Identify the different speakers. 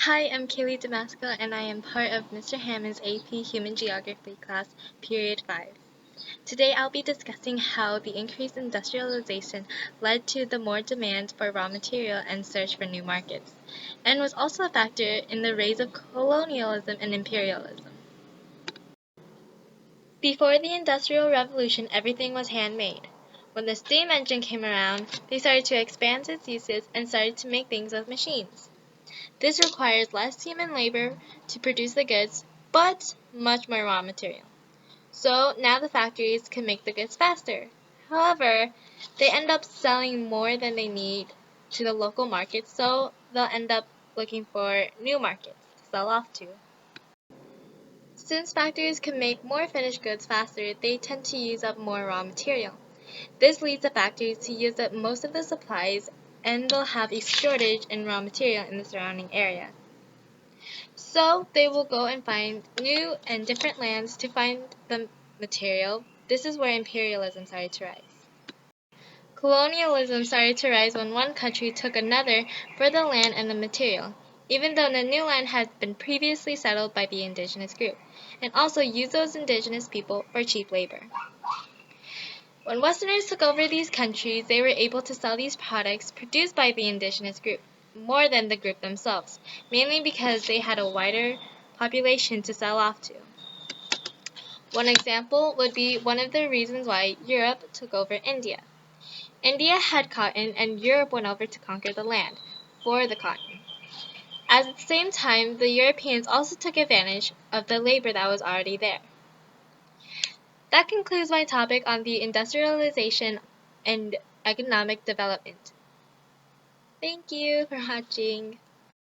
Speaker 1: Hi, I'm Kaylee Damasco, and I am part of Mr. Hammond's AP Human Geography class, Period 5. Today I'll be discussing how the increased industrialization led to the more demand for raw material and search for new markets, and was also a factor in the rise of colonialism and imperialism. Before the Industrial Revolution, everything was handmade. When the steam engine came around, they started to expand its uses and started to make things with machines. This requires less human labor to produce the goods, but much more raw material. So now the factories can make the goods faster. However, they end up selling more than they need to the local markets, so they'll end up looking for new markets to sell off to. Since factories can make more finished goods faster, they tend to use up more raw material. This leads the factories to use up most of the supplies, and they'll have a shortage in raw material in the surrounding area. So they will go and find new and different lands to find the material. This is where imperialism started to rise. Colonialism started to rise when one country took another for the land and the material, even though the new land had been previously settled by the indigenous group, and also used those indigenous people for cheap labor. When Westerners took over these countries, they were able to sell these products produced by the indigenous group more than the group themselves, mainly because they had a wider population to sell off to. One example would be one of the reasons why Europe took over India. India had cotton, and Europe went over to conquer the land for the cotton. At the same time, the Europeans also took advantage of the labor that was already there. That concludes my topic on the industrialization and economic development. Thank you for watching.